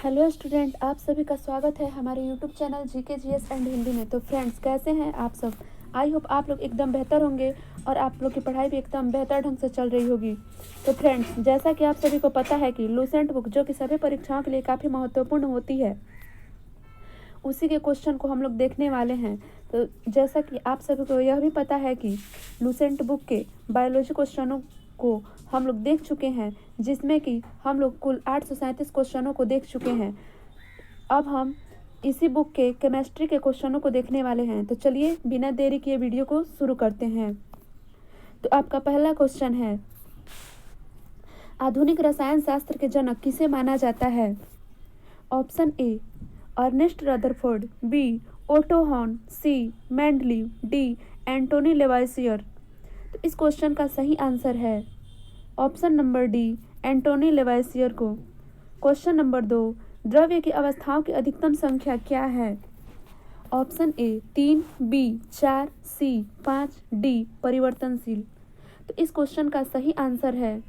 Hello student, आप सभी का स्वागत है हमारे YouTube channel GK GS and Hindi में। तो फ्रेंड्स, कैसे हैं आप सब? आई होप आप लोग एकदम बेहतर होंगे और आप लोग की पढ़ाई भी एकदम बेहतर ढंग से चल रही होगी। तो फ्रेंड्स, जैसा कि आप सभी को पता है कि लूसेंट बुक जो कि सभी परीक्षाओं के लिए काफ़ी महत्वपूर्ण होती है, उसी के क्वेश्चन को हम लोग देखने वाले हैं। तो जैसा कि आप सभी को यह भी पता है कि लूसेंट बुक के बायोलॉजी क्वेश्चनों को हम लोग देख चुके हैं, जिसमें कि हम लोग कुल 837 क्वेश्चनों को देख चुके हैं। अब हम इसी बुक के केमिस्ट्री के क्वेश्चनों को देखने वाले हैं। तो चलिए बिना देरी किए वीडियो को शुरू करते हैं। तो आपका पहला क्वेश्चन है, आधुनिक रसायन शास्त्र के जनक किसे माना जाता है? Option A Ernest Rutherford, B Otto Hahn, C Mendeleev, D Antoine Lavoisier. तो इस क्वेश्चन का सही आंसर है option number D, Antoine Lavoisier को। क्वेश्चन नंबर 2, द्रव्य की अवस्थाओं की अधिकतम संख्या क्या है? Option A 3, B 4, C 5, D परिवर्तनशील। तो इस क्वेश्चन का सही आंसर है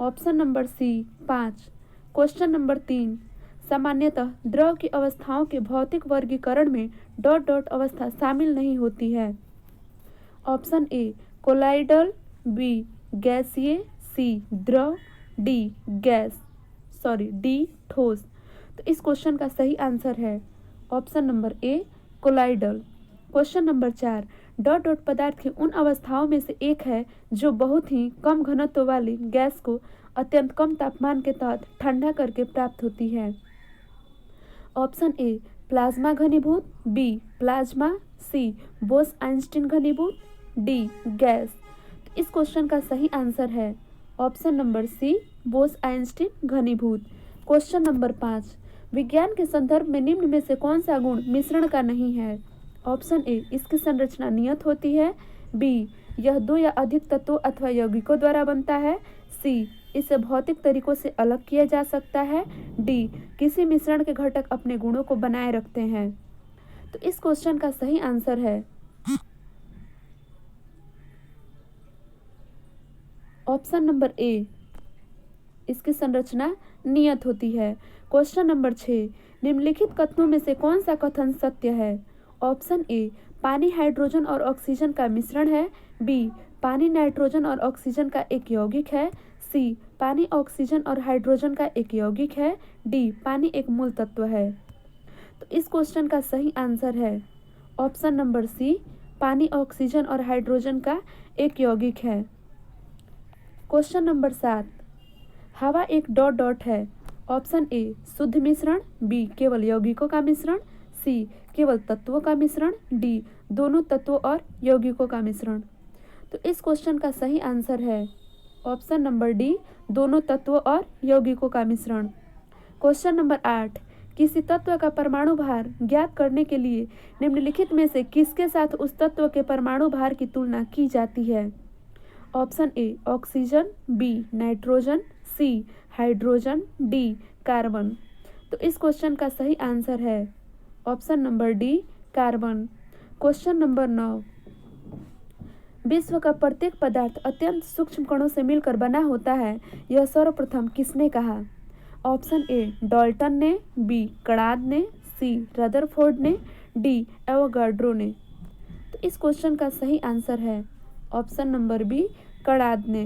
option number C 5। Question number 3, सामान्यतः द्रव की अवस्थाओं के भौतिक वर्गीकरण में डॉट डॉट अवस्था शामिल नहीं होती है। ऑप्शन ए कोलाइडल, बी गैसीय, सी द्रव, डी ठोस। तो इस क्वेश्चन का सही आंसर है ऑप्शन नंबर ए colloidal. Question number 4, dot dot पदार्थ की उन अवस्थाओं में से एक है जो बहुत ही कम घनत्व वाली गैस को अत्यंत कम तापमान के तहत ठंडा करके प्राप्त होती है। ऑप्शन ए प्लाज्मा घनीभूत, B plasma, C Bose Einstein घनीभूत, डी गैस। तो इस क्वेश्चन का सही आंसर है option number C Bose Einstein घनीभूत। क्वेश्चन नंबर 5, विज्ञान के संदर्भ में निम्न में से कौन सा गुण मिश्रण का नहीं है? ऑप्शन ए इसकी संरचना नियत होती है, बी यह दो या अधिक तत्वों अथवा यौगिकों द्वारा बनता है, सी इसे भौतिक तरीकों से अलग किया जा सकता है, डी किसी मिश्रण के घटक अपने गुणों को बनाए रखते हैं। तो इस क्वेश्चन का सही आंसर है ऑप्शन नंबर ए, इसकी संरचना नियत होती है। क्वेश्चन नंबर 6, निम्नलिखित कथनों में से कौन सा कथन सत्य है? ऑप्शन ए पानी हाइड्रोजन और ऑक्सीजन का मिश्रण है, बी पानी नाइट्रोजन और ऑक्सीजन का एक यौगिक है, सी पानी ऑक्सीजन और हाइड्रोजन का एक यौगिक है, डी पानी एक मूल तत्व है। तो इस क्वेश्चन का सही आंसर है ऑप्शन नंबर सी, पानी ऑक्सीजन और हाइड्रोजन का एक यौगिक है। क्वेश्चन नंबर 7, हवा एक डॉट डॉट है। ऑप्शन ए शुद्ध मिश्रण, बी केवल यौगिकों का मिश्रण, सी केवल तत्वों का मिश्रण, डी दोनों तत्वों और यौगिकों का मिश्रण। तो इस क्वेश्चन का सही आंसर है ऑप्शन नंबर डी, दोनों तत्वों और यौगिकों का मिश्रण। क्वेश्चन नंबर 8, किसी तत्व का परमाणु भार ज्ञात करने के लिए निम्नलिखित में से किसके साथ उस तत्व के परमाणु भार की तुलना की जाती है? Option A oxygen, B nitrogen, C hydrogen, D carbon. तो इस क्वेश्चन का सही आंसर है option number D carbon. Question number 9, विश्व का प्रत्येक पदार्थ अत्यंत सूक्ष्म कणों से मिलकर बना होता है, यह सर्वप्रथम किसने कहा? ऑप्शन ए डाल्टन ने, बी कणाद ने, सी रदरफोर्ड ने, डी एवोगाड्रो ने। तो इस क्वेश्चन का सही आंसर है ऑप्शन नंबर बी कणाद ने।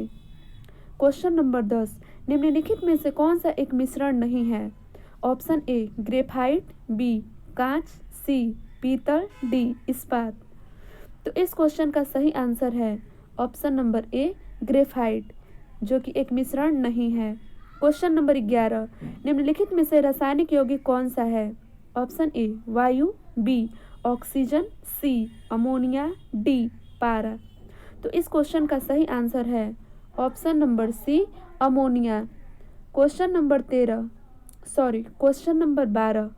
क्वेश्चन नंबर 10, निम्नलिखित में से कौन सा एक मिश्रण नहीं है? ऑप्शन ए ग्रेफाइट, बी कांच, सी पीतल, डी इस्पात। तो इस क्वेश्चन का सही आंसर है ऑप्शन नंबर ए ग्रेफाइट, जो कि एक मिश्रण नहीं है। क्वेश्चन नंबर 11, निम्नलिखित में से रासायनिक यौगिक कौन सा है? ऑप्शन ए वायु, B oxygen, C ammonia, D पारा। तो इस क्वेश्चन का सही आंसर है option number C ammonia. Question number 12,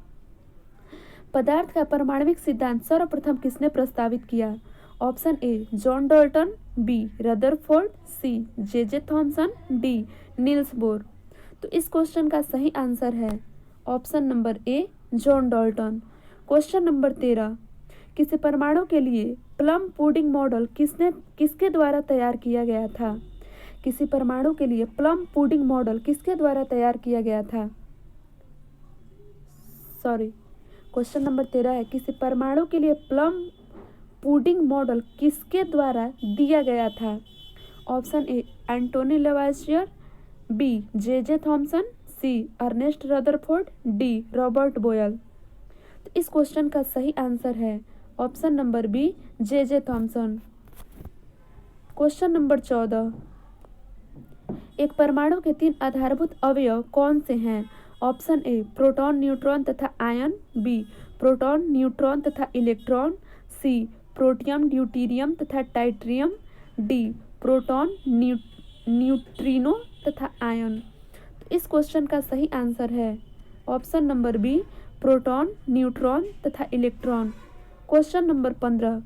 पदार्थ का परमाणविक सिद्धांत सर्वप्रथम किसने प्रस्तावित किया? Option A John Dalton, B Rutherford, C J Thomson, D Niels Bohr. तो इस क्वेश्चन का सही आंसर है option number A John Dalton. Question number 13, किसी परमाणु के लिए प्लम पुडिंग मॉडल किसके द्वारा तैयार किया गया था? किसी परमाणु के लिए प्लम पुडिंग मॉडल किसके द्वारा तैयार किया गया था? सॉरी क्वेश्चन नंबर 13 है, किसी परमाणु के लिए प्लम पुडिंग मॉडल किसके द्वारा दिया गया था? Option A Antoine Lavoisier, B J Thomson, C Ernest Rutherford, D Robert Boyle. तो इस क्वेश्चन का सही आंसर है option number B J Thomson. Question number 14, एक परमाणु के 3 आधारभूत अवयव कौन से हैं? ऑप्शन ए प्रोटॉन, न्यूट्रॉन तथा आयन, बी प्रोटॉन, न्यूट्रॉन तथा इलेक्ट्रॉन, सी प्रोटियम, ड्यूटेरियम तथा टाइट्रियम, डी प्रोटॉन, न्यूट्रिनो तथा आयन। तो इस क्वेश्चन का सही आंसर है option number B proton, neutron तथा इलेक्ट्रॉन। क्वेश्चन नंबर 15,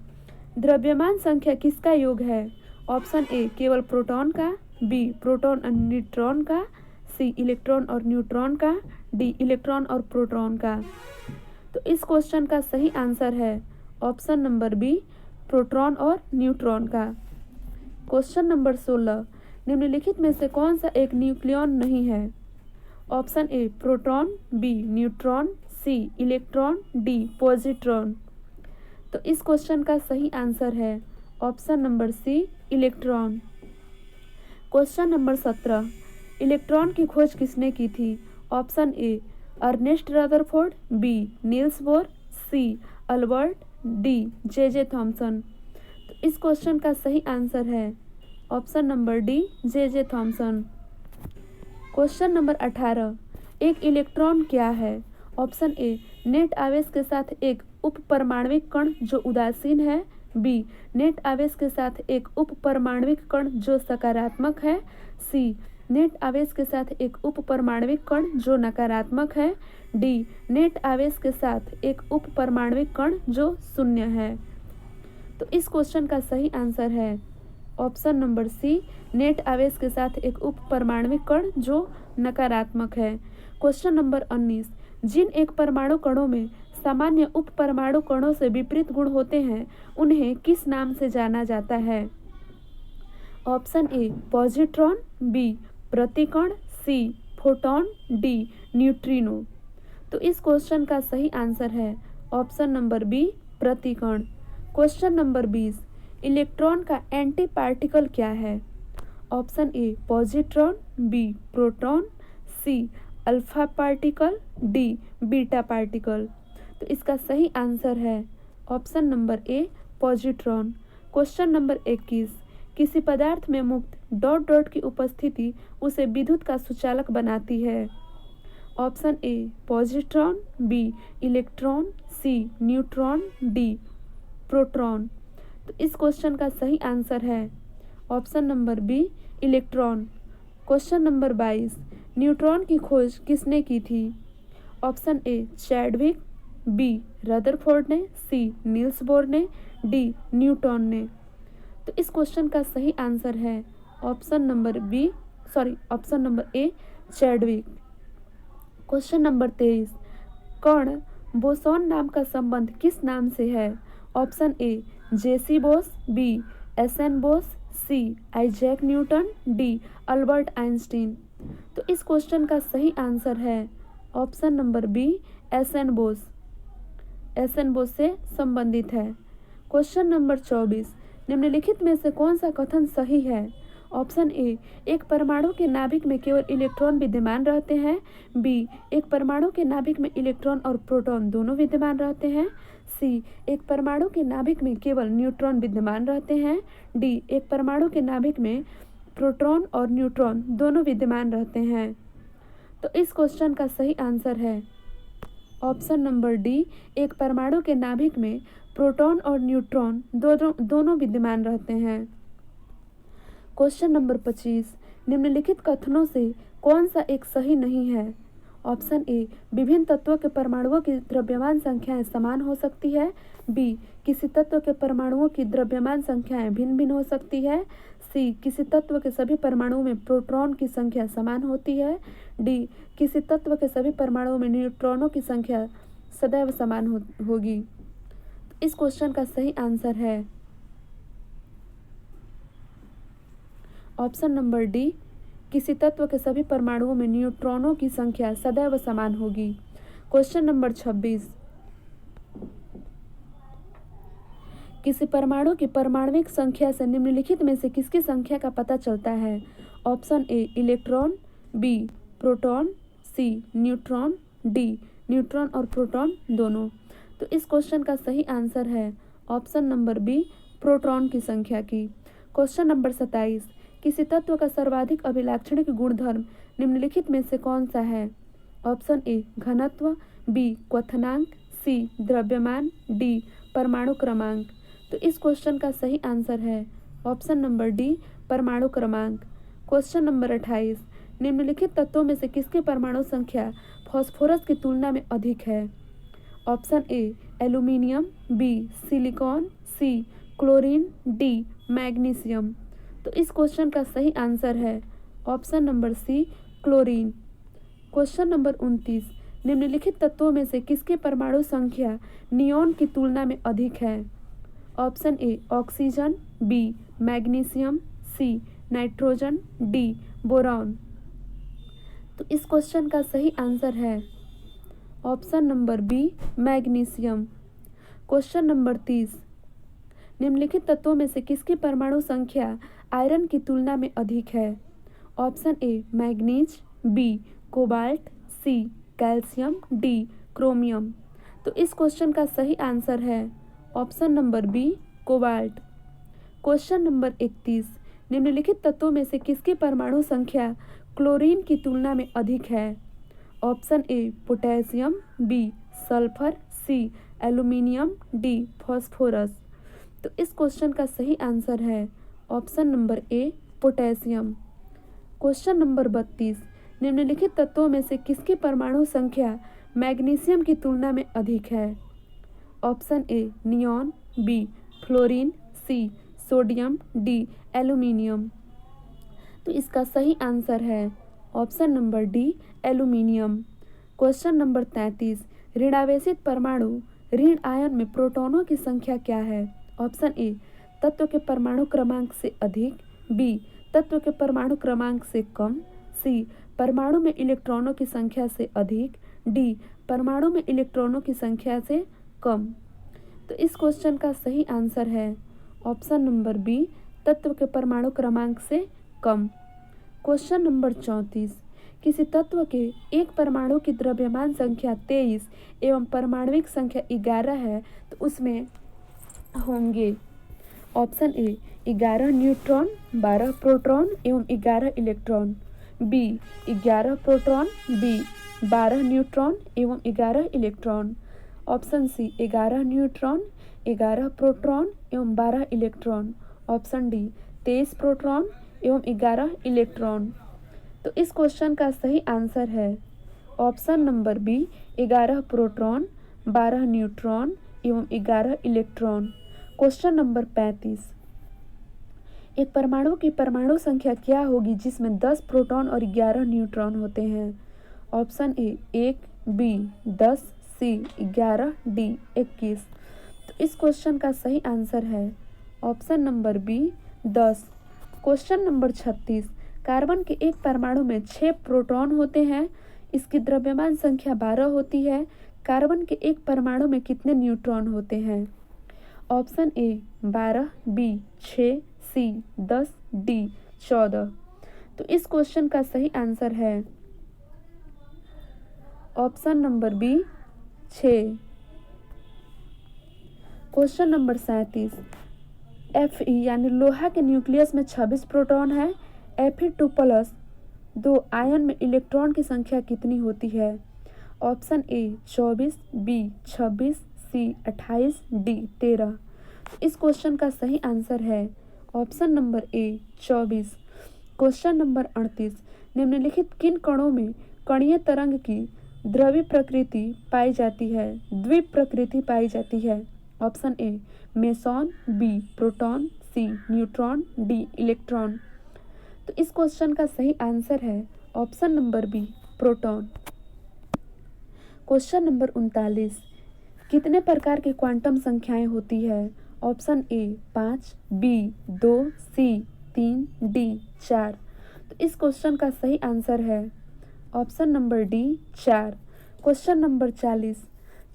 द्रव्यमान संख्या किसका योग है? ऑप्शन ए केवल प्रोटॉन का, बी प्रोटॉन और न्यूट्रॉन का, सी इलेक्ट्रॉन और न्यूट्रॉन का, डी इलेक्ट्रॉन और प्रोटॉन का। तो इस क्वेश्चन का सही आंसर है ऑप्शन नंबर बी प्रोटॉन और न्यूट्रॉन का। क्वेश्चन नंबर 16, निम्नलिखित में से कौन सा एक न्यूक्लियॉन नहीं है? Option A proton, B neutron, C electron, D positron. तो इस क्वेश्चन का सही आंसर है option number C electron. Question number 17, electron की खोज किसने की थी? Option A Ernest Rutherford, B Niels Bohr, C Albert, D J Thomson. तो इस क्वेश्चन का सही आंसर है option number D J Thomson. Question number 18, एक इलेक्ट्रॉन क्या है? ऑप्शन ए नेट आवेश के साथ एक उप परमाणविक कण जो उदासीन है, बी नेट आवेश के साथ एक उप परमाणविक कण जो सकारात्मक है, सी नेट आवेश के साथ एक उप परमाणविक कण जो नकारात्मक है, डी नेट आवेश के साथ एक उप परमाणविक कण जो शून्य है। तो इस क्वेश्चन का सही आंसर है ऑप्शन नंबर सी नेट आवेश के साथ एक उप परमाणविक कण जो नकारात्मक है। क्वेश्चन नंबर 19, जिन एक परमाणु कणों में सामान्य उप परमाणु कणों से विपरीत गुण होते हैं उन्हें किस नाम से जाना जाता है? ऑप्शन ए पॉजिट्रॉन, बी प्रतिकण, सी फोटॉन, डी न्यूट्रिनो। तो इस क्वेश्चन का सही आंसर है ऑप्शन नंबर बी प्रतिकण। क्वेश्चन नंबर 20, इलेक्ट्रॉन का एंटी पार्टिकल क्या है? Option A positron, B proton, C alpha particle, D beta particle. तो इसका सही आंसर है option number A positron. Question number 21, किसी पदार्थ में मुक्त डॉट डॉट की उपस्थिति उसे विद्युत का सुचालक बनाती है? Option A positron, B electron, C neutron, D proton. तो इस क्वेश्चन का सही आंसर है option number B electron. Question number 22, neutron की खोज किसने की थी? Option A Chadwick, B Rutherford ने, सी नील्स बोर ने, डी न्यूटन ने। तो इस क्वेश्चन का सही आंसर है option number A Chadwick. Question number 23, कण बोसॉन नाम का संबंध किस नाम से है? Option A J C Bose, B S N Bose, C Isaac Newton, D Albert Einstein. तो इस क्वेश्चन का सही आंसर है option number B S N Bose. S N Bose से संबंधित है। क्वेश्चन नंबर 24, निम्नलिखित में से कौन सा कथन सही है? ऑप्शन ए एक परमाणु के नाभिक में केवल इलेक्ट्रॉन विद्यमान रहते हैं, बी एक परमाणु के नाभिक में इलेक्ट्रॉन और प्रोटॉन दोनों विद्यमान रहते हैं, सी एक परमाणु के नाभिक में केवल न्यूट्रॉन विद्यमान रहते हैं, डी एक परमाणु के नाभिक में प्रोटॉन और न्यूट्रॉन दोनों विद्यमान रहते हैं। तो इस क्वेश्चन का सही आंसर है ऑप्शन नंबर डी एक परमाणु के नाभिक में प्रोटॉन और न्यूट्रॉन दोनों विद्यमान रहते हैं। क्वेश्चन नंबर 25, निम्नलिखित कथनों से कौन सा एक सही नहीं है? ऑप्शन ए विभिन्न तत्वों के परमाणुओं की द्रव्यमान संख्याएं समान हो सकती है, बी किसी तत्व के परमाणुओं की द्रव्यमान संख्याएं भिन्न भिन्न हो सकती है, सी किसी तत्व के सभी परमाणुओं में प्रोटॉन की संख्या समान होती है, डी किसी तत्व के सभी परमाणुओं में न्यूट्रॉनों की संख्या सदैव समान होगी। इस क्वेश्चन का सही आंसर है ऑप्शन नंबर डी किसी तत्व के सभी परमाणुओं में न्यूट्रॉनों की संख्या सदैव समान होगी। क्वेश्चन नंबर 26, किसी परमाणु की परमाणविक संख्या से निम्नलिखित में से किसकी संख्या का पता चलता है? Option A electron, B proton, C neutron, D neutron और प्रोटॉन दोनों। तो इस क्वेश्चन का सही आंसर है ऑप्शन नंबर बी प्रोटॉन की संख्या की। क्वेश्चन नंबर 27, किसी तत्व का सर्वाधिक अभिलाक्षणिक गुणधर्म निम्नलिखित में से कौन सा है? ऑप्शन ए घनत्व, बी क्वथनांक, सी द्रव्यमान, डी परमाणु क्रमांक। तो इस क्वेश्चन का सही आंसर है ऑप्शन नंबर डी परमाणु क्रमांक। क्वेश्चन नंबर 28, निम्नलिखित तत्वों में से किसकी परमाणु संख्या फास्फोरस की तुलना में अधिक है? Option A aluminium, B silicon, C chlorine, D magnesium. तो इस क्वेश्चन का सही आंसर है option number C chlorine. Question number 29, निम्नलिखित तत्वों में से किसकी परमाणु संख्या नियॉन की तुलना में अधिक है? Option A oxygen, B magnesium, C nitrogen, D boron. तो इस क्वेश्चन का सही आंसर है option number B magnesium. Question number 30, निम्नलिखित तत्वों में से किसकी परमाणु संख्या आयरन की तुलना में अधिक है? Option A manganese, B cobalt, C calcium, D chromium. तो इस क्वेश्चन का सही आंसर है option number B cobalt. Question number 31, निम्नलिखित तत्वों में से किसकी परमाणु संख्या क्लोरीन की तुलना में अधिक है? Option A potassium, B sulphur, C aluminium, D phosphorus. तो इस क्वेश्चन का सही आंसर है option number A potassium. Question number 32, निम्नलिखित तत्वों में से किसकी परमाणु संख्या मैग्नीशियम की तुलना में अधिक है? Option A neon, B fluorine, C sodium, D aluminium. तो इसका सही आंसर है option number D aluminium. Question number 33, ऋणावेशित परमाणु ऋण आयन में प्रोटॉनों की संख्या क्या है? ऑप्शन ए तत्व के परमाणु क्रमांक से अधिक, बी तत्व के परमाणु क्रमांक से कम, सी परमाणु में इलेक्ट्रॉनों की संख्या से अधिक, डी परमाणु में इलेक्ट्रॉनों की संख्या से कम। तो इस क्वेश्चन का सही आंसर है ऑप्शन नंबर बी तत्व के परमाणु क्रमांक से कम। क्वेश्चन नंबर 34, किसी तत्व के एक परमाणु की द्रव्यमान संख्या 23 एवं परमाणविक संख्या 11 है तो उसमें होंगे? ऑप्शन ए 11 न्यूट्रॉन, 12 प्रोटॉन एवं 11 electron, B 11 proton, B 12 neutron एवं 11 electron, option C 11 neutron, 11 proton एवं 12 इलेक्ट्रॉन, ऑप्शन डी 23 प्रोटॉन एवं 11 इलेक्ट्रॉन। तो इस क्वेश्चन का सही आंसर है option number B 11 proton, 12 neutron एवं 11 इलेक्ट्रॉन। क्वेश्चन नंबर 35, एक परमाणु की परमाणु संख्या क्या होगी जिसमें 10 प्रोटॉन और 11 न्यूट्रॉन होते हैं? Option A 1, B 10, C 11, D 21। तो इस क्वेश्चन का सही आंसर है option number B 10। Question number 36, carbon के एक परमाणु में 6 प्रोटॉन होते हैं, इसकी द्रव्यमान संख्या 12 होती है। कार्बन के एक परमाणु में कितने न्यूट्रॉन होते हैं? Option A 12, B 6, C 10, D 14। तो इस क्वेश्चन का सही आंसर है option number B 6। Question number 37, Fe यानी लोहा के न्यूक्लियस में 26 प्रोटॉन है। Fe2+ 2 आयन में इलेक्ट्रॉन की संख्या कितनी होती है? Option A 24, B 26, C 28, D 13। इस क्वेश्चन का सही आंसर है option number A 24। Question number 38, निम्नलिखित किन कणों में कणीय तरंग की द्रव्य प्रकृति पाई जाती है, द्वीप प्रकृति पाई जाती है? Option A meson, B proton, C neutron, D electron. तो इस क्वेश्चन का सही आंसर है option number B proton. Question number 39, कितने प्रकार की क्वांटम संख्याएं होती है? Option A 5, B 2, C 3, D 4। तो इस क्वेश्चन का सही आंसर है option number D 4। Question number 40,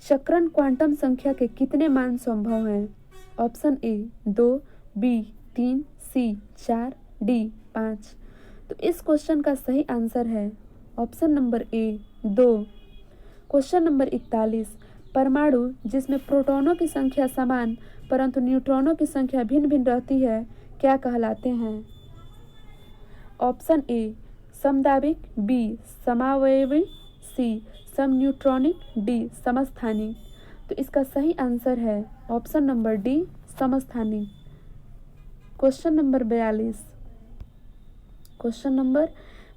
चक्रण क्वांटम संख्या के कितने मान संभव हैं? Option A 2, B 3, C 4, D 5। तो इस क्वेश्चन का सही आंसर है ऑप्शन नंबर ए 2। क्वेश्चन नंबर 41, परमाणु जिसमें प्रोटॉनों की संख्या समान परंतु न्यूट्रॉनों की संख्या भिन्न भिन्न रहती है क्या कहलाते हैं? ऑप्शन ए समदाबिक, बी समावयवी, सी समन्यूट्रॉनिक, डी समस्थानिक। तो इसका सही आंसर है ऑप्शन नंबर डी समस्थानिक। क्वेश्चन नंबर 42, क्वेश्चन नंबर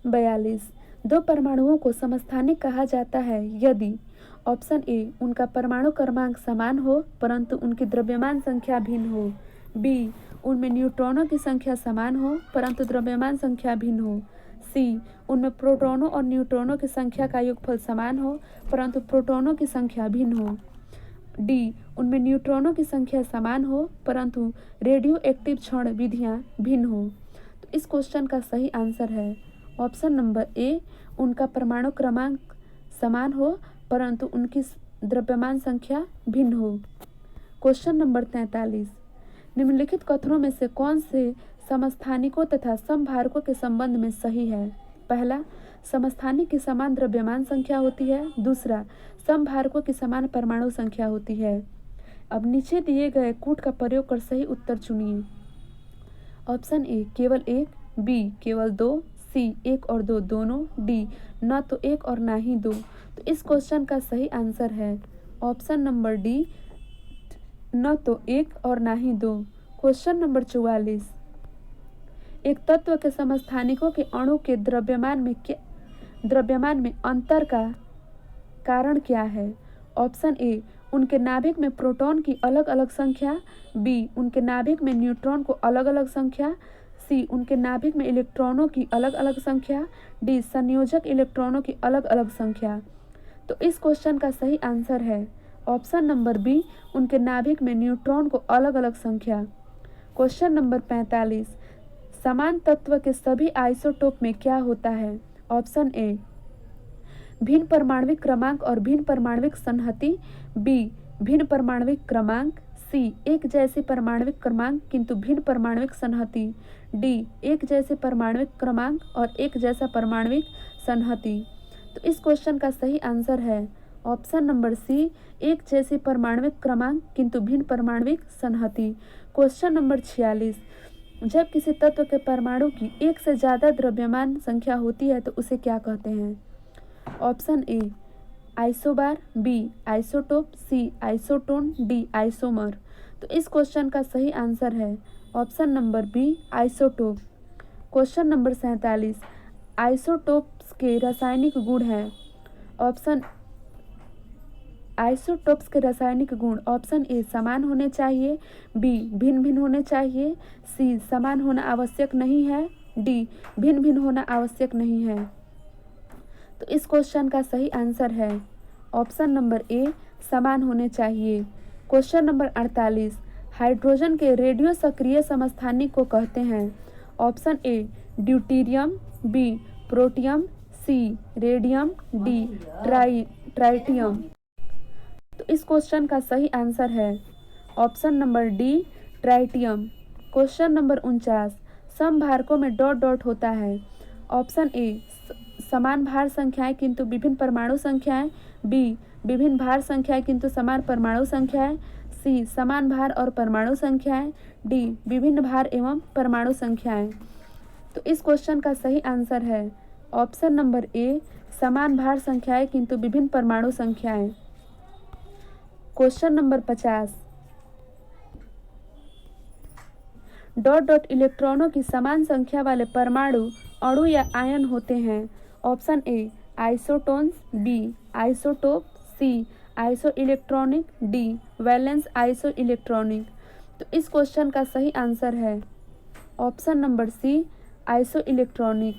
42, दो परमाणुओं को समस्थानिक कहा जाता है यदि ऑप्शन ए उनका परमाणु क्रमांक समान हो परंतु उनकी द्रव्यमान संख्या भिन्न हो, बी उनमें न्यूट्रॉनों की संख्या समान हो परंतु द्रव्यमान संख्या भिन्न हो, सी उनमें प्रोटॉनों और न्यूट्रॉनों की संख्या का योगफल समान हो परंतु प्रोटॉनों की संख्या भिन्न हो, डी उनमें न्यूट्रॉनों की संख्या समान हो परंतु रेडियो एक्टिव क्षण विधियाँ भिन्न हो। तो इस क्वेश्चन का सही आंसर है ऑप्शन नंबर ए उनका परमाणु क्रमांक समान हो परंतु उनकी द्रव्यमान संख्या भिन्न हो। क्वेश्चन नंबर 43, निम्नलिखित कथनों में से कौन से समस्थानिकों तथा समभारकों के संबंध में सही है? पहला, समस्थानिक की समान द्रव्यमान संख्या होती है। दूसरा, समभारकों की समान परमाणु संख्या होती है। अब नीचे दिए गए कूट का प्रयोग कर सही उत्तर चुनिए। ऑप्शन ए केवल एक, बी केवल दो, सी एक और दो दोनों, डी न तो एक और ना ही दो। तो इस क्वेश्चन का सही आंसर है ऑप्शन नंबर डी न तो एक और ना ही दो। क्वेश्चन नंबर 44, एक तत्व के समस्थानिकों के अणु के द्रव्यमान में अंतर का कारण क्या है? ऑप्शन ए उनके नाभिक में प्रोटॉन की अलग अलग संख्या, बी उनके नाभिक में न्यूट्रॉन को अलग अलग संख्या, सी उनके नाभिक में इलेक्ट्रॉनों की अलग अलग संख्या, डी संयोजक इलेक्ट्रॉनों की अलग अलग संख्या। तो इस क्वेश्चन का सही आंसर है ऑप्शन नंबर बी उनके नाभिक में न्यूट्रॉन को अलग अलग संख्या। क्वेश्चन नंबर 45, समान तत्व के सभी आइसोटोप में क्या होता है? ऑप्शन ए भिन्न परमाणविक क्रमांक और भिन्न परमाणविक संहति, बी भिन्न परमाणविक क्रमांक, सी एक जैसे परमाणविक क्रमांक किंतु भिन्न परमाणविक संहति, डी एक जैसे परमाणविक क्रमांक और एक जैसा परमाणविक संहति। तो इस क्वेश्चन का सही आंसर है ऑप्शन नंबर सी एक जैसी परमाणविक क्रमांक किंतु भिन्न परमाणविक संहति। क्वेश्चन नंबर 46, जब किसी तत्व के परमाणु की एक से ज़्यादा द्रव्यमान संख्या होती है तो उसे क्या कहते हैं? Option A isobar, B isotope, C isotone, D isomer. तो इस क्वेश्चन का सही आंसर है option number B isotope. Question number 47, isotopes के रासायनिक गुण हैं। ऑप्शन आइसोटोप्स के रासायनिक गुण, ऑप्शन ए समान होने चाहिए, बी भिन्न भिन्न होने चाहिए, सी समान होना आवश्यक नहीं है, डी भिन्न भिन्न होना आवश्यक नहीं है। तो इस क्वेश्चन का सही आंसर है ऑप्शन नंबर ए समान होने चाहिए। क्वेश्चन नंबर 48, हाइड्रोजन के रेडियो सक्रिय समस्थानिक को कहते हैं। Option A deuterium, B protium, C radium, D tritium. तो इस क्वेश्चन का सही आंसर है option number D tritium. Question number 49, समभारकों में डॉट डॉट होता है। ऑप्शन ए समान भार संख्याएं किंतु विभिन्न परमाणु संख्याएं, बी विभिन्न भार संख्याएं किंतु समान परमाणु संख्याएं, सी समान भार और परमाणु संख्याएं, डी विभिन्न भार एवं परमाणु संख्याएं। तो इस क्वेश्चन का सही आंसर है ऑप्शन नंबर ए समान भार संख्याएं किंतु विभिन्न परमाणु संख्याएं। क्वेश्चन नंबर 50, डॉट डॉट इलेक्ट्रॉनों की समान संख्या वाले परमाणु अणु या आयन होते हैं। Option A isotones, B isotope, C isoelectronic, D valence isoelectronic. तो इस क्वेश्चन का सही आंसर है option number C isoelectronic.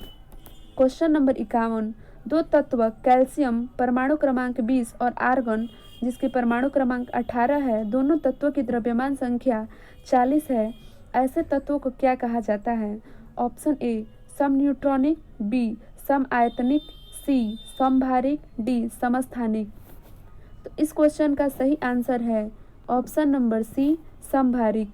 Question number 51, दो तत्व कैल्शियम परमाणु क्रमांक 20 और आर्गन जिसके परमाणु क्रमांक 18 है, दोनों तत्वों की द्रव्यमान संख्या 40 है, ऐसे तत्वों को क्या कहा जाता है? ऑप्शन ए सम न्यूट्रॉनिक, बी सम आयतनिक, सी समभारिक, डी समस्थानिक। तो इस क्वेश्चन का सही आंसर है ऑप्शन नंबर सी समभारिक।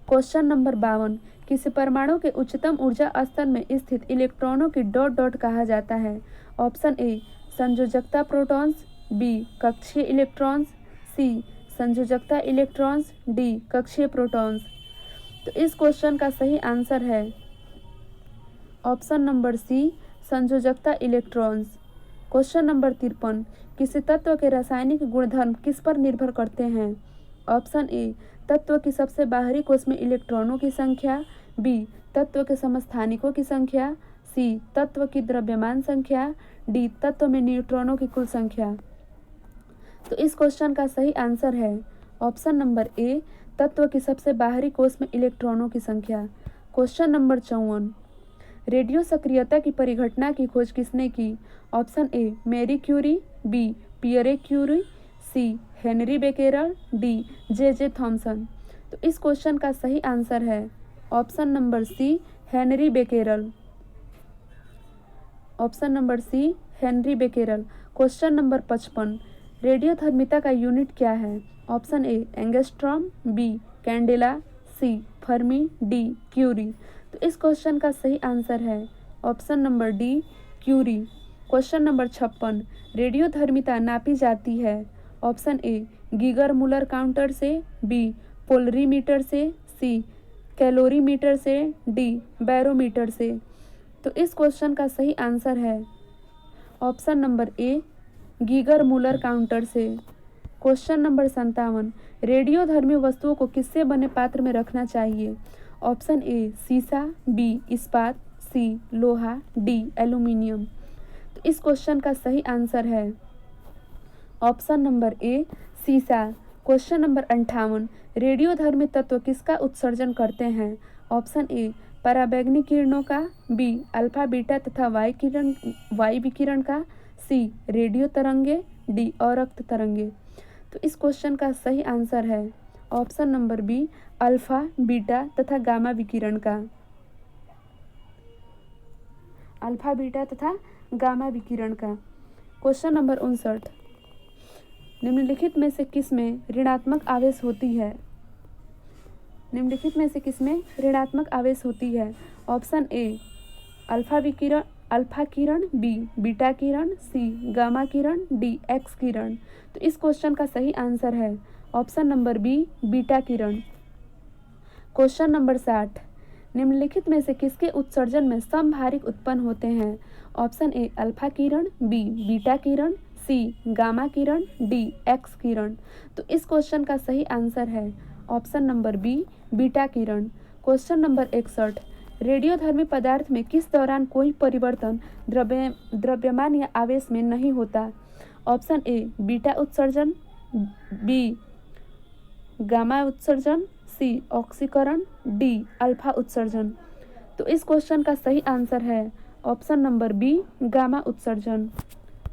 क्वेश्चन नंबर 52, किसी परमाणु के उच्चतम ऊर्जा स्तर में स्थित इलेक्ट्रॉनों की डॉट डॉट कहा जाता है। ऑप्शन ए संयोजकता प्रोटॉन्स, बी कक्षीय इलेक्ट्रॉन्स, सी संयोजकता इलेक्ट्रॉन्स, डी कक्षीय प्रोटॉन्स। तो इस क्वेश्चन का सही आंसर है ऑप्शन नंबर सी संयोजकता इलेक्ट्रॉन्स। क्वेश्चन नंबर 53, किसी तत्व के रासायनिक गुणधर्म किस पर निर्भर करते हैं। ऑप्शन ए तत्व की सबसे बाहरी कोश में इलेक्ट्रॉनों की संख्या, बी तत्व के समस्थानिकों की संख्या, सी तत्व की द्रव्यमान संख्या, डी तत्व में न्यूट्रॉनों की कुल संख्या। तो इस क्वेश्चन का सही आंसर है ऑप्शन नंबर ए तत्व की सबसे बाहरी कोश में इलेक्ट्रॉनों की संख्या। क्वेश्चन नंबर 54, रेडियो सक्रियता की परिघटना की खोज किसने की। Option A Marie Curie, B Pierre Curie, C Henri Becquerel, D J Thomson. तो इस क्वेश्चन का सही आंसर है option number C Henri Becquerel. Option number C Henri Becquerel. Question number 55, रेडियोधर्मिता का यूनिट क्या है। Option A angstrom, B candela, C fermi, D curie. तो इस क्वेश्चन का सही आंसर है option number D curie. Question number 56, रेडियोधर्मिता नापी जाती है। ऑप्शन ए गीगर मुलर काउंटर से, बी पोलरीमीटर से, सी कैलोरीमीटर से, डी बैरोमीटर से। तो इस क्वेश्चन का सही आंसर है ऑप्शन नंबर ए गीगर मुलर काउंटर से। क्वेश्चन नंबर 57, रेडियोधर्मी वस्तुओं को किससे बने पात्र में रखना चाहिए। ऑप्शन ए सीसा, बी इस्पात, सी लोहा, डी एल्यूमिनियम। तो इस क्वेश्चन का सही आंसर है ऑप्शन नंबर ए सीसा। क्वेश्चन नंबर 58, रेडियोधर्मी तत्व किसका उत्सर्जन करते हैं। ऑप्शन ए पराबैंगनी किरणों का, बी अल्फा बीटा तथा वाई विकिरण का, सी रेडियो तरंगे, डी अवरक्त तरंगे। तो इस क्वेश्चन का सही आंसर है option number B alpha beta तथा गामा विकिरण का। अल्फा बीटा तथा गामा विकिरण का। क्वेश्चन नंबर 59, निम्नलिखित में से किसमें ऋणात्मक आवेश होती है। निम्नलिखित में से किसमें ऋणात्मक आवेश होती है। ऑप्शन ए अल्फा किरण, बी बीटा किरण, सी गामा किरण, डी एक्स किरण। तो इस क्वेश्चन का सही आंसर है ऑप्शन नंबर बी बीटा किरण। क्वेश्चन नंबर 60, निम्नलिखित में से किसके उत्सर्जन में समभारिक उत्पन्न होते हैं। ऑप्शन ए अल्फा किरण, बी बीटा किरण, सी गामा किरण, डी एक्स किरण। तो इस क्वेश्चन का सही आंसर है ऑप्शन नंबर बी बीटा किरण। क्वेश्चन नंबर 61, रेडियोधर्मी पदार्थ में किस दौरान कोई परिवर्तन द्रव्यमान या आवेश में नहीं होता। ऑप्शन ए बीटा उत्सर्जन, बी गामा उत्सर्जन, सी ऑक्सीकरण, डी अल्फा उत्सर्जन। तो इस क्वेश्चन का सही आंसर है ऑप्शन नंबर बी गामा उत्सर्जन।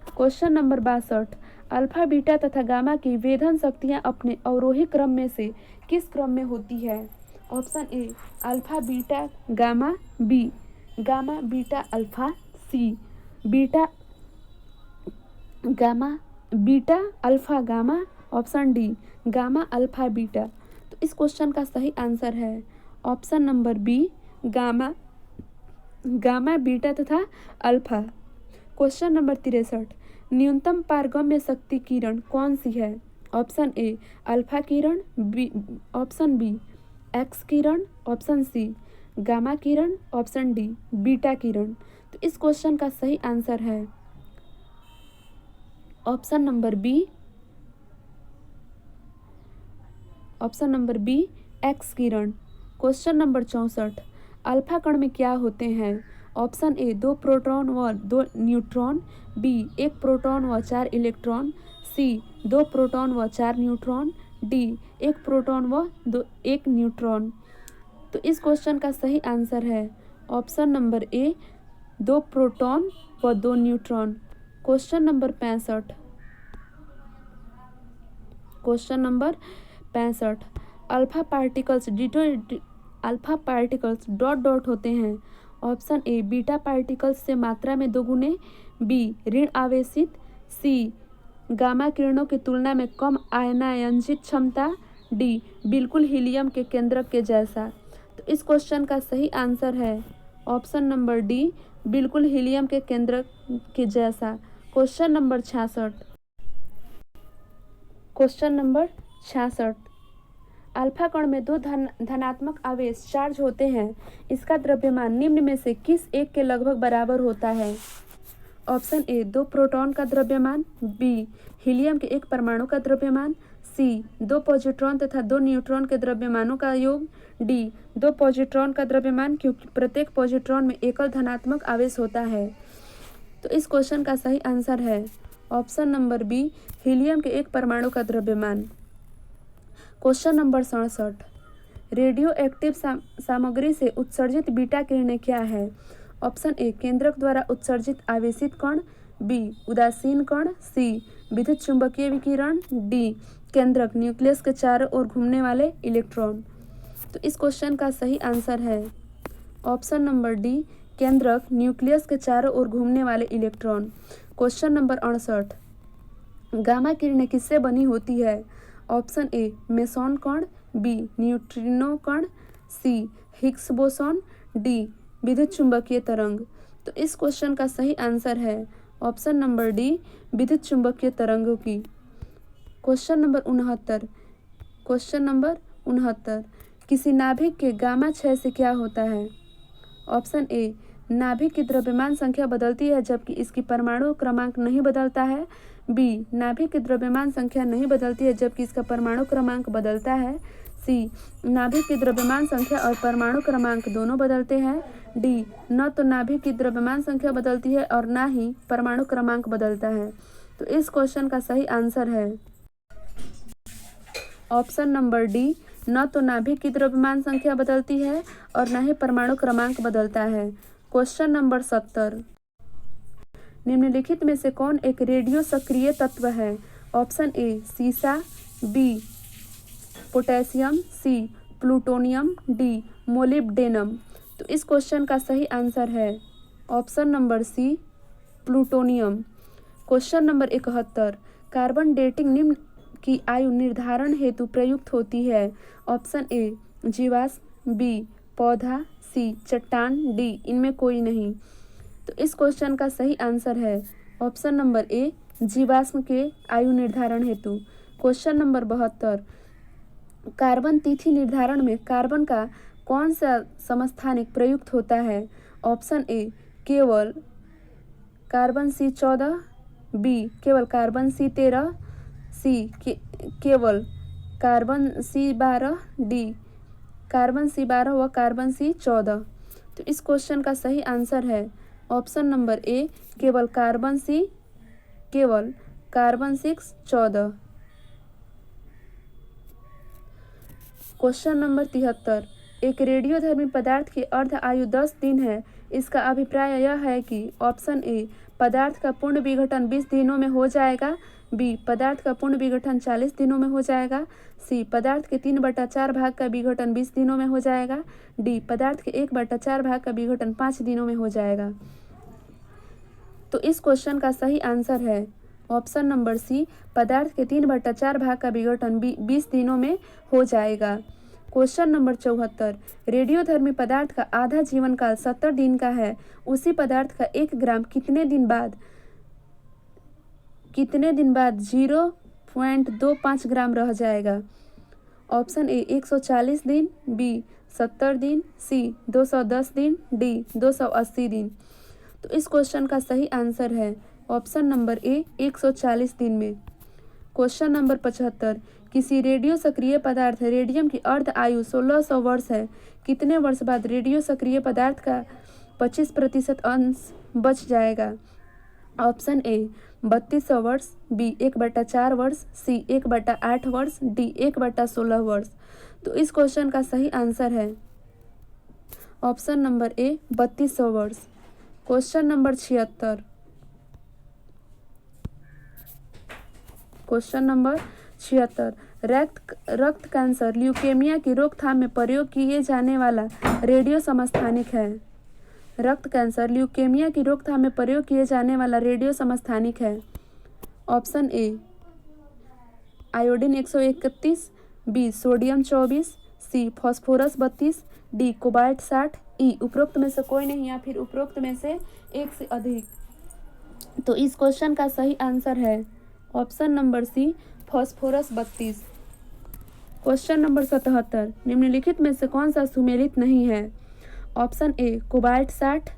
क्वेश्चन नंबर 62, अल्फा बीटा तथा गामा की वेधन शक्तियां अपने अवरोही क्रम में से किस क्रम में होती है। Option A alpha beta gamma, B gamma beta alpha, C beta gamma beta alpha gamma, option D gamma alpha beta. तो इस क्वेश्चन का सही आंसर है option number B gamma beta तथा अल्फा। क्वेश्चन नंबर 63, न्यूनतम पारगम्य शक्ति किरण कौन सी है। ऑप्शन ए अल्फा किरण, बी ऑप्शन बी एक्स किरण, ऑप्शन सी गामा किरण, ऑप्शन डी बीटा किरण। तो इस क्वेश्चन का सही आंसर है ऑप्शन नंबर बी एक्स किरण। क्वेश्चन नंबर 64, अल्फा कण में क्या होते हैं। ऑप्शन ए 2 प्रोटॉन व 2 न्यूट्रॉन, बी 1 प्रोटॉन व 4 इलेक्ट्रॉन, सी 2 प्रोटॉन व 4 न्यूट्रॉन, डी 1 प्रोटॉन व 1 न्यूट्रॉन। तो इस क्वेश्चन का सही आंसर है ऑप्शन नंबर ए 2 प्रोटॉन व 2 neutron. Question number 65, alpha particles dot dot होते हैं। ऑप्शन ए बीटा पार्टिकल्स से मात्रा में दोगुने, बी ऋण आवेशित, सी गामा किरणों की तुलना में कम आयनायनजित क्षमता, डी बिल्कुल हीलियम के केंद्रक के जैसा। तो इस क्वेश्चन का सही आंसर है ऑप्शन नंबर डी, बिल्कुल हीलियम के केंद्रक के जैसा। Question number 66। Question number 66। Alpha कण में दो धनात्मक आवेश चार्ज होते हैं, इसका द्रव्यमान निम्न में से किस एक के लगभग बराबर होता है? ऑप्शन ए 2 प्रोटॉन का द्रव्यमान, बी हीलियम के एक परमाणु का द्रव्यमान, सी 2 पॉजिट्रॉन तथा 2 न्यूट्रॉन के द्रव्यमानों का योग, डी 2 पॉजिट्रॉन का द्रव्यमान क्योंकि प्रत्येक पॉजिट्रॉन में एकल धनात्मक आवेश होता है। तो इस क्वेश्चन का सही आंसर है ऑप्शन नंबर बी, हीलियम के एक परमाणु का द्रव्यमान। Question number 67। रेडियो एक्टिव सामग्री से उत्सर्जित बीटा किरणें क्या है? ऑप्शन ए केंद्रक द्वारा उत्सर्जित आवेशित कण, बी उदासीन कण, सी विद्युत चुंबकीय विकिरण, डी केंद्रक न्यूक्लियस के चारों ओर घूमने वाले इलेक्ट्रॉन। तो इस क्वेश्चन का सही आंसर है ऑप्शन नंबर डी, केंद्रक न्यूक्लियस के चारों ओर घूमने वाले इलेक्ट्रॉन। Question number 68। गामा किरणें किससे बनी होती है? ऑप्शन ए मेसॉन कण, बी न्यूट्रिनो कण, सी हिग्स बोसॉन, डी विद्युत चुंबकीय तरंग। तो इस क्वेश्चन का सही आंसर है ऑप्शन नंबर डी, विद्युत चुंबकीय तरंगों की। Question number 69। Question number 69। किसी नाभिक के गामा क्षय से क्या होता है? ऑप्शन ए नाभिक की द्रव्यमान संख्या बदलती है जबकि इसकी परमाणु क्रमांक नहीं बदलता है, बी नाभिक की द्रव्यमान संख्या नहीं बदलती है जबकि इसका परमाणु क्रमांक बदलता है, सी नाभिक की द्रव्यमान संख्या और परमाणु क्रमांक दोनों बदलते हैं, डी न तो नाभिक की द्रव्यमान संख्या बदलती है और ना ही परमाणु क्रमांक बदलता है। तो इस क्वेश्चन का सही आंसर है ऑप्शन नंबर डी, न तो नाभिक की द्रव्यमान संख्या बदलती है और न ही परमाणु क्रमांक बदलता है। Question number 70। निम्नलिखित में से कौन एक रेडियो सक्रिय तत्व है? ऑप्शन ए सीसा, B potassium, C plutonium, D molybdenum. तो इस क्वेश्चन का सही आंसर है option number C, plutonium. Question number 71। Carbon dating निम्न की आयु निर्धारण हेतु प्रयुक्त होती है? ऑप्शन ए जीवाश्म, बी पौधा, सी चट्टान, डी इनमें कोई नहीं। तो इस क्वेश्चन का सही आंसर है ऑप्शन नंबर ए, जीवाश्म के आयु निर्धारण हेतु। Question number 72। कार्बन तिथि निर्धारण में कार्बन का कौन सा समस्थानिक प्रयुक्त होता है? ऑप्शन ए केवल कार्बन C14, बी केवल कार्बन C13, सी केवल carbon C12, D carbon C12 व कार्बन C14। तो इस क्वेश्चन का सही आंसर है ऑप्शन नंबर ए, केवल कार्बन 614। Question number 73। एक रेडियोधर्मी पदार्थ की अर्ध आयु 10 दिन है, इसका अभिप्राय यह है कि ऑप्शन ए पदार्थ का पूर्ण विघटन 20 दिनों में हो जाएगा, बी पदार्थ का पूर्ण विघटन 40 दिनों में हो जाएगा, सी पदार्थ के 3/4 भाग का विघटन 20 दिनों में हो जाएगा, डी पदार्थ के 1/4 भाग का विघटन 5 दिनों में हो जाएगा। तो इस क्वेश्चन का सही आंसर है ऑप्शन नंबर सी, पदार्थ के 3/4 भाग का विघटन 20 दिनों में हो जाएगा। Question number 74। रेडियोधर्मी पदार्थ का आधा जीवन काल 70 दिन का है, उसी पदार्थ का 1 ग्राम कितने दिन बाद 0.25 ग्राम रह जाएगा? ऑप्शन ए 140 दिन, बी 70 दिन, सी 210 दिन, डी 280 दिन। तो इस क्वेश्चन का सही आंसर है ऑप्शन नंबर ए, 140 दिन में। Question number 75। किसी रेडियो सक्रिय पदार्थ रेडियम की अर्ध आयु 1600 वर्ष है, कितने वर्ष बाद रेडियो सक्रिय पदार्थ का 25% अंश बच जाएगा? ऑप्शन ए 3200 वर्ष, बी 1/4 वर्ष, सी 1/8 वर्ष, डी 1/16 वर्ष। तो इस क्वेश्चन का सही आंसर है ऑप्शन नंबर ए, 3200 वर्ष। Question number 76। Question number 76। रक्त कैंसर ल्यूकेमिया की रोकथाम में प्रयोग किए जाने वाला रेडियो समस्थानिक है? रक्त कैंसर ल्यूकेमिया की रोकथाम में प्रयोग किए जाने वाला रेडियो समस्थानिक है? Option A iodine 131, B sodium 24, C phosphorus 32, D cobalt 60, E उपरोक्त में से कोई नहीं या फिर उपरोक्त में से एक से अधिक। तो इस क्वेश्चन का सही आंसर है option number C phosphorus 32। Question number 77, निम्नलिखित में से कौन सा सुमेलित नहीं है? ऑप्शन ए कोबाल्ट 60,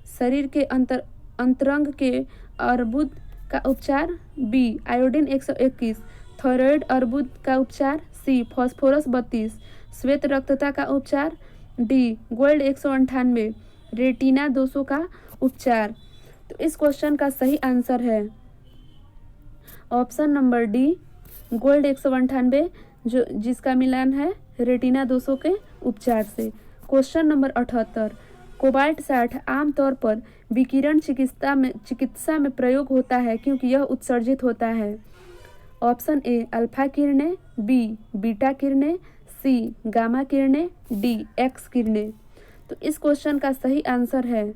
शरीर के अंतरंग के अर्बुद का उपचार, बी आयोडीन 121, थायराइड अर्बुद का उपचार, सी फास्फोरस 32, श्वेत रक्तता का उपचार, डी गोल्ड 198, रेटिना दोषों का उपचार। तो इस क्वेश्चन का सही आंसर है ऑप्शन नंबर डी गोल्ड 198, जो जिसका मिलान है रेटिना दोषों के उपचार से। क्वेश्चन नंबर 78, कोबाल्ट 60 आमतौर पर विकिरण चिकित्सा में प्रयोग होता है क्योंकि यह उत्सर्जित होता है। ऑप्शन ए अल्फा किरणें, बी बीटा किरणें, सी गामा किरणें, डी एक्स किरणें। तो इस क्वेश्चन का सही आंसर है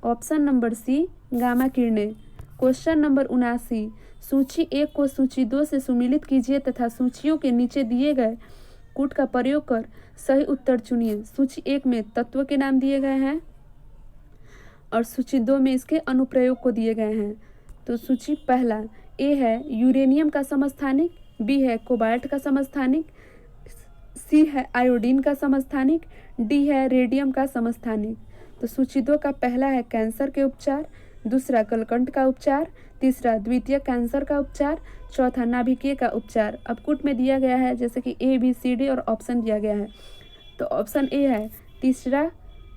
ऑप्शन नंबर सी गामा किरणें। क्वेश्चन नंबर 79, सूची 1 को सूची 2 से सुमेलित कीजिए तथा सूचियों के नीचे दिए गए कूट का प्रयोग कर सही उत्तर चुनिए। सूची 1 में तत्व के नाम दिए गए हैं और सूची 2 में इसके अनुप्रयोग को दिए गए हैं। तो सूची पहला ए है यूरेनियम का समस्थानिक, बी है कोबाल्ट का समस्थानिक, सी है आयोडीन का समस्थानिक, डी है रेडियम का समस्थानिक। तो सूची 2 का पहला है कैंसर के उपचार, दूसरा कलकंठ का उपचार, तीसरा द्वितीय कैंसर का उपचार, चौथा नाभिकीय का उपचार। अब कूट में दिया गया है जैसे कि ए बी सी डी और ऑप्शन दिया गया है। तो ऑप्शन ए है तीसरा,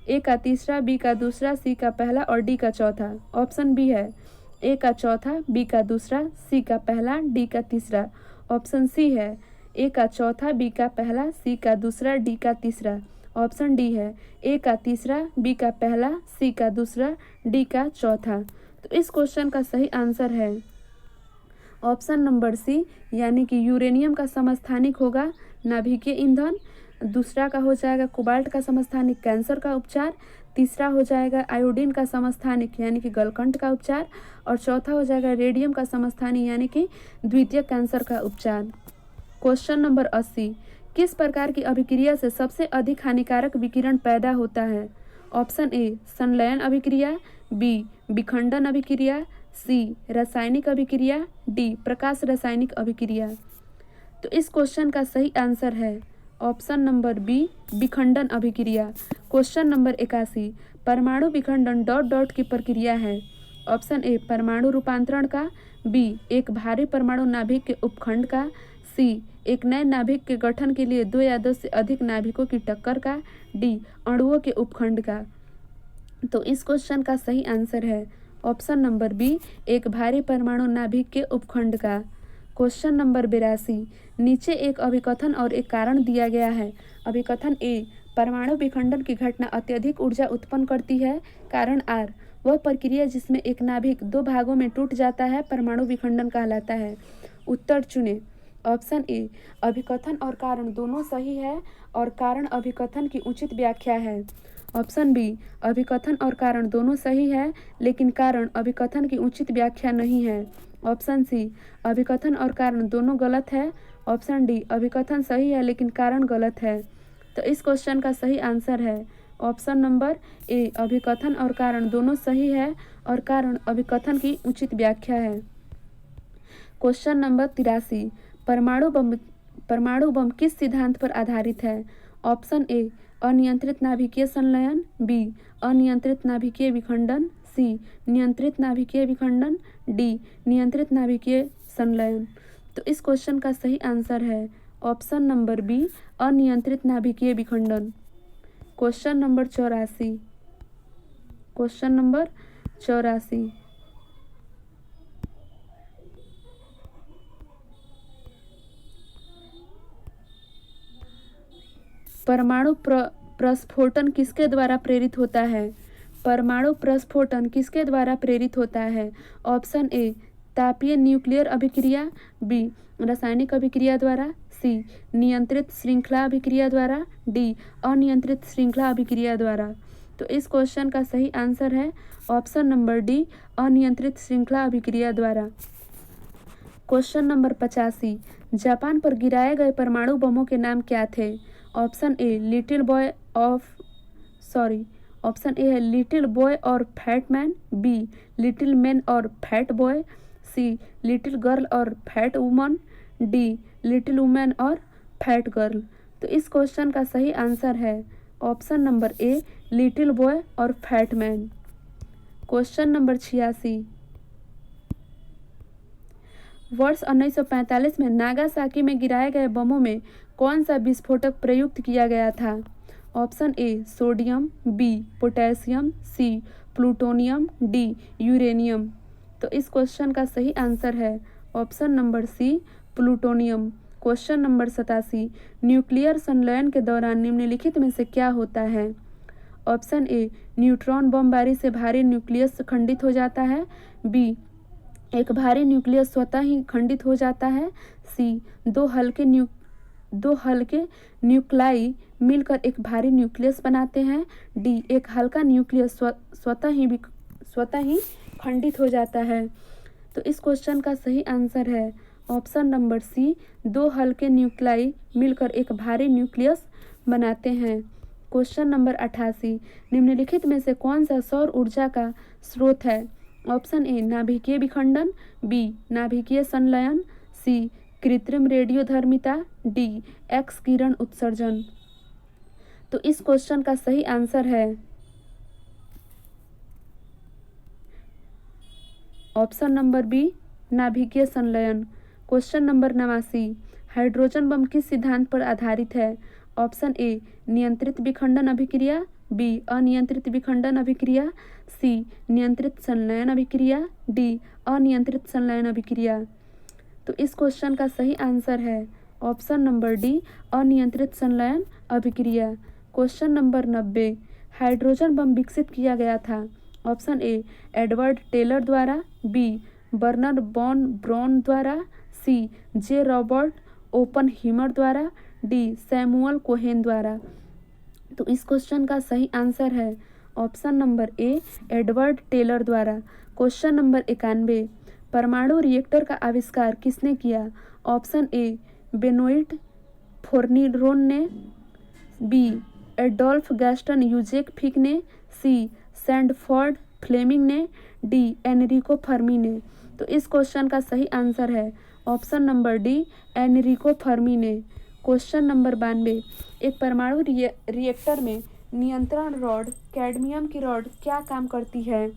ए का तीसरा, बी का दूसरा, सी का पहला और डी का चौथा। ऑप्शन बी है ए का चौथा, बी का दूसरा, सी का पहला, डी का तीसरा। ऑप्शन सी है ए का चौथा, बी का पहला, सी का दूसरा, डी का तीसरा। ऑप्शन डी है ए का तीसरा, बी का पहला, सी का दूसरा, डी का चौथा। तो इस क्वेश्चन का सही आंसर है ऑप्शन नंबर सी, यानी कि यूरेनियम का समस्थानिक होगा नाभिकीय ईंधन, दूसरा का हो जाएगा कोबाल्ट का समस्थानिक कैंसर का उपचार, तीसरा हो जाएगा आयोडीन का समस्थानिक यानी कि गलकंठ का उपचार, और चौथा हो जाएगा रेडियम का समस्थानिक यानी कि द्वितीय कैंसर का उपचार। क्वेश्चन नंबर 80, किस प्रकार की अभिक्रिया से सबसे अधिक हानिकारक विकिरण पैदा होता है? ऑप्शन ए संलयन अभिक्रिया, बी विखंडन अभिक्रिया, सी रासायनिक अभिक्रिया, डी प्रकाश रासायनिक अभिक्रिया। तो इस क्वेश्चन का सही आंसर है ऑप्शन नंबर बी विखंडन अभिक्रिया। क्वेश्चन नंबर 81, परमाणु विखंडन डॉट डॉट की प्रक्रिया है। ऑप्शन ए परमाणु रूपांतरण का, बी एक भारी परमाणु नाभिक के उपखंड का, सी एक नए नाभिक के गठन के लिए 2 या 2 से अधिक नाभिकों की टक्कर का, डी अणुओं के उपखंड का। तो इस क्वेश्चन का सही आंसर है ऑप्शन नंबर बी एक भारी परमाणु नाभिक के उपखंड का। क्वेश्चन नंबर 82, नीचे एक अभिकथन और एक कारण दिया गया है। अभिकथन ए, परमाणु विखंडन की घटना अत्यधिक ऊर्जा उत्पन्न करती है। कारण आर, वह प्रक्रिया जिसमें एक नाभिक 2 भागों में टूट जाता है परमाणु विखंडन कहलाता है। उत्तर चुने। ऑप्शन ए, अभिकथन और कारण दोनों सही है और कारण अभिकथन की उचित व्याख्या है। ऑप्शन बी, अभिकथन और कारण दोनों सही है लेकिन कारण अभिकथन की उचित व्याख्या नहीं है। ऑप्शन सी, अभिकथन और कारण दोनों गलत है। ऑप्शन डी, अभिकथन सही है लेकिन कारण गलत है। तो इस क्वेश्चन का सही आंसर है ऑप्शन नंबर ए, अभिकथन और कारण दोनों सही है और कारण अभिकथन की उचित व्याख्या है। क्वेश्चन नंबर 83, परमाणु बम किस सिद्धांत पर आधारित है? ऑप्शन ए, अनियंत्रित नाभिकीय संलयन, बी अनियंत्रित नाभिकीय विखंडन, सी नियंत्रित नाभिकीय विखंडन, डी नियंत्रित नाभिकीय संलयन। तो इस क्वेश्चन का सही आंसर है ऑप्शन नंबर बी, अनियंत्रित नाभिकीय विखंडन। क्वेश्चन नंबर 84, क्वेश्चन नंबर 84, परमाणु प्रस्फोटन किसके द्वारा प्रेरित होता है? परमाणु प्रस्फोटन किसके द्वारा प्रेरित होता है? ऑप्शन ए, तापीय न्यूक्लियर अभिक्रिया, बी रासायनिक अभिक्रिया द्वारा, सी नियंत्रित श्रृंखला अभिक्रिया द्वारा, डी अनियंत्रित श्रृंखला अभिक्रिया द्वारा। तो इस क्वेश्चन का सही आंसर है ऑप्शन नंबर डी, अनियंत्रित श्रृंखला अभिक्रिया द्वारा। क्वेश्चन नंबर 85, जापान पर गिराए गए परमाणु बमों के नाम क्या थे? ऑप्शन ए है लिटिल बॉय और fat man, be little man और फैट बॉय, सी लिटिल गर्ल और fat woman, D little women और फैट गर्ल। तो इस क्वेश्चन का सही आंसर है ऑप्शन नंबर ए, लिटिल बॉय और फैट मैन। क्वेश्चन नंबर 86, वर्ष 1945 में नागासाकी में गिराए गए बमों में कौन सा विस्फोटक प्रयुक्त किया गया था? Option A sodium, B potassium, C plutonium, D uranium. तो इस क्वेश्चन का सही आंसर है option number C, plutonium. Question number 87, nuclear संलयन के दौरान निम्नलिखित में से क्या होता है? ऑप्शन ए न्यूट्रॉन बमबारी से भारी न्यूक्लियस खंडित हो जाता है, बी एक भारी न्यूक्लियस स्वतः ही खंडित हो जाता है, सी दो हल्के न्यूक्लाई मिलकर एक भारी न्यूक्लियस बनाते हैं, डी एक हल्का न्यूक्लियस स्वतः ही खंडित हो जाता है। तो इस क्वेश्चन का सही आंसर है ऑप्शन नंबर सी, दो हल्के न्यूक्लाई मिलकर एक भारी न्यूक्लियस बनाते हैं। क्वेश्चन नंबर 88, निम्नलिखित में से कौन सा सौर ऊर्जा का स्रोत है? ऑप्शन ए नाभिकीय विखंडन, बी नाभिकीय संलयन, सी कृत्रिम रेडियोधर्मिता, डी एक्स किरण उत्सर्जन। तो इस क्वेश्चन का सही आंसर है ऑप्शन नंबर बी, नाभिकीय संलयन। क्वेश्चन नंबर 89, हाइड्रोजन बम किस सिद्धांत पर आधारित है? ऑप्शन ए नियंत्रित विखंडन अभिक्रिया, बी अनियंत्रित विखंडन अभिक्रिया, सी नियंत्रित संलयन अभिक्रिया, डी अनियंत्रित संलयन अभिक्रिया। तो इस क्वेश्चन का सही आंसर है ऑप्शन नंबर डी, अनियंत्रित संलयन अभिक्रिया। क्वेश्चन नंबर 90, हाइड्रोजन बम विकसित किया गया था? ऑप्शन ए एडवर्ड टेलर द्वारा, बी बर्नर बॉन ब्राउन द्वारा, सी जे रॉबर्ट ओपनहीमर द्वारा, डी सैमुअल कोहेन द्वारा। तो इस क्वेश्चन का सही आंसर है ऑप्शन नंबर ए, एडवर्ड टेलर द्वारा। क्वेश्चन नंबर 91, परमाणु रिएक्टर का आविष्कार किसने किया? ऑप्शन ए बेनोइट फोर्निरोन ने, बी एडोल्फ गैस्टन यूजेकफिक ने, सी सैंडफोर्ड फ्लेमिंग ने, डी एनरिको फर्मी ने। तो इस क्वेश्चन का सही आंसर है option number D, Enrico Fermi ने। क्वेश्चन नंबर 92, एक परमाणु रिएक्टर में नियंत्रण रॉड कैडमियम की रॉड क्या काम करती है?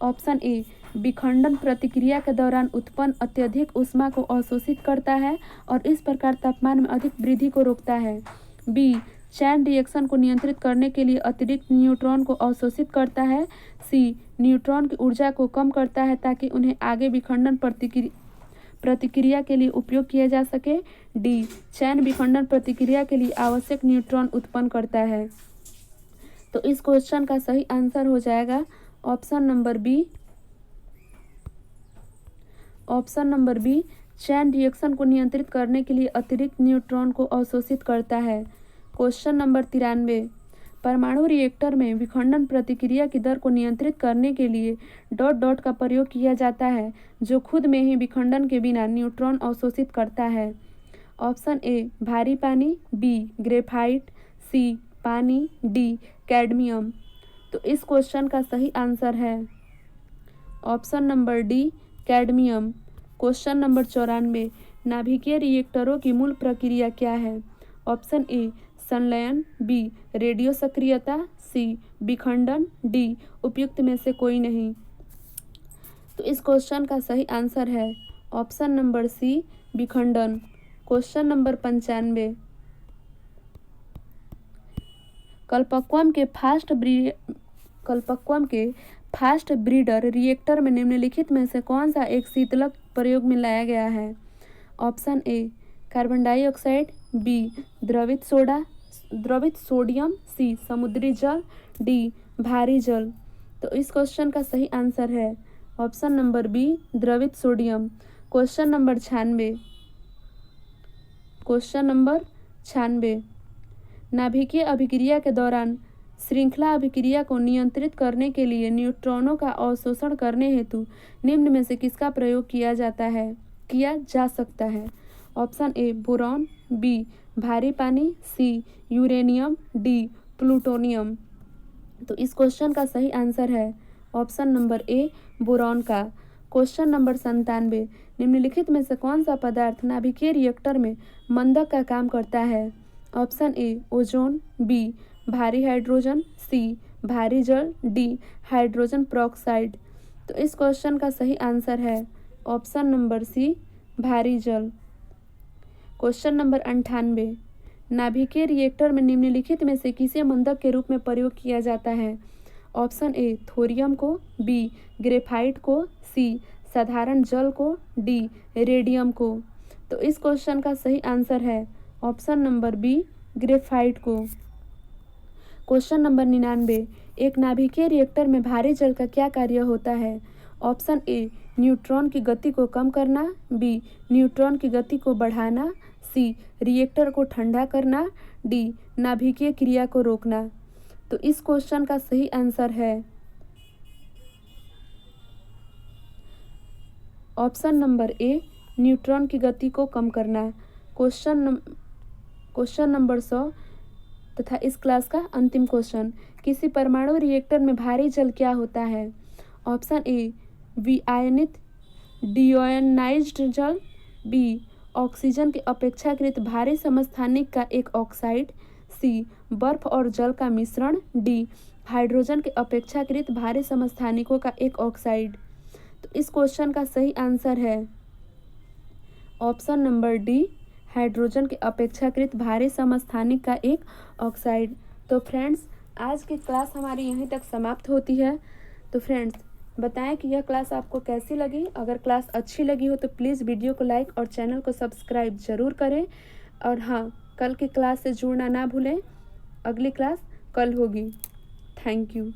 ऑप्शन ए विखंडन प्रक्रिया के दौरान उत्पन्न अत्यधिक ऊष्मा को अवशोषित करता है और इस प्रकार तापमान में अधिक वृद्धि को रोकता है, बी चैन रिएक्शन को नियंत्रित करने के लिए अतिरिक्त न्यूट्रॉन को अवशोषित करता है, सी न्यूट्रॉन की ऊर्जा को कम करता है ताकि उन्हें आगे विखंडन प्रतिक्रिया के लिए उपयोग किया जा सके, डी चैन विखंडन प्रतिक्रिया के लिए आवश्यक न्यूट्रॉन उत्पन्न करता है। तो इस क्वेश्चन का सही आंसर हो जाएगा option number B, chain reaction को नियंत्रित करने के लिए अतिरिक्त न्यूट्रॉन को अवशोषित करता है। क्वेश्चन नंबर 93, परमाणु रिएक्टर में विखंडन प्रतिक्रिया की दर को नियंत्रित करने के लिए डॉट डॉट का प्रयोग किया जाता है जो खुद में ही विखंडन के बिना न्यूट्रॉन अवशोषित करता है। ऑप्शन ए भारी पानी, बी ग्रेफाइट, सी पानी, डी कैडमियम। तो इस क्वेश्चन का सही आंसर है option number D, cadmium. Question number 94, नाभिकीय रिएक्टरों की मूल प्रक्रिया क्या है? ऑप्शन ए संलयन, बी रेडियो सक्रियता, सी विखंडन, डी उपयुक्त में से कोई नहीं। तो इस क्वेश्चन का सही आंसर है ऑप्शन नंबर सी, विखंडन। क्वेश्चन नंबर 95, कलपक्वम के फास्ट ब्रीडर रिएक्टर में निम्नलिखित में से कौन सा एक शीतलक प्रयोग में लाया गया है? Option A carbon dioxide, B द्रवित सोडियम, सी समुद्री जल, डी भारी जल। तो इस क्वेश्चन का सही आंसर है ऑप्शन नंबर बी द्रवित sodium. Question number 96। Question number 96। नाभिकीय अभिक्रिया के दौरान श्रृंखला अभिक्रिया को नियंत्रित करने के लिए न्यूट्रॉनों का अवशोषण करने हेतु निम्न में से किसका प्रयोग किया जा सकता है। ऑप्शन ए बोरॉन, बी भारी पानी, सी यूरेनियम, डी प्लूटोनियम। तो इस क्वेश्चन का सही आंसर है ऑप्शन नंबर ए बोरॉन का। Question number 97। निम्नलिखित में से कौन सा पदार्थ नाभिकीय रिएक्टर में मंदक का काम करता है। ऑप्शन ए ओजोन, बी भारी हाइड्रोजन, सी भारी जल, डी हाइड्रोजन पेरोक्साइड। तो इस क्वेश्चन का सही आंसर है ऑप्शन नंबर सी भारी जल। Question number 98। नाभिकीय रिएक्टर में निम्नलिखित में से किसे मंदक के रूप में प्रयोग किया जाता है। ऑप्शन ए थोरियम को, बी ग्रेफाइट को, सी साधारण जल को, डी रेडियम को। तो इस क्वेश्चन का सही आंसर है ऑप्शन नंबर बी ग्रेफाइट को। Question number 99। एक नाभिकीय रिएक्टर में भारी जल का क्या कार्य होता है। ऑप्शन ए न्यूट्रॉन की गति को कम करना, बी न्यूट्रॉन की गति को बढ़ाना, सी रिएक्टर को ठंडा करना, डी नाभिकीय क्रिया को रोकना। तो इस क्वेश्चन का सही आंसर है ऑप्शन नंबर ए न्यूट्रॉन की गति को कम करना। क्वेश्चन नंबर 100 तथा इस क्लास का अंतिम क्वेश्चन। किसी परमाणु रिएक्टर में भारी जल क्या होता है। ऑप्शन ए विआयनित डिओनाइज्ड जल, बी ऑक्सीजन के अपेक्षाकृत भारी समस्थानिक का एक ऑक्साइड, सी बर्फ और जल का मिश्रण, डी हाइड्रोजन के अपेक्षाकृत भारी समस्थानिकों का एक ऑक्साइड। तो इस क्वेश्चन का सही आंसर है ऑप्शन नंबर डी हाइड्रोजन के अपेक्षाकृत भारी समस्थानिक का एक ऑक्साइड। तो फ्रेंड्स आज की क्लास हमारी यहीं तक समाप्त होती है। तो फ्रेंड्स बताएं कि यह क्लास आपको कैसी लगी। अगर क्लास अच्छी लगी हो तो प्लीज़ वीडियो को लाइक और चैनल को सब्सक्राइब ज़रूर करें। और हाँ, कल की क्लास से जुड़ना ना भूलें। अगली क्लास कल होगी। Thank you.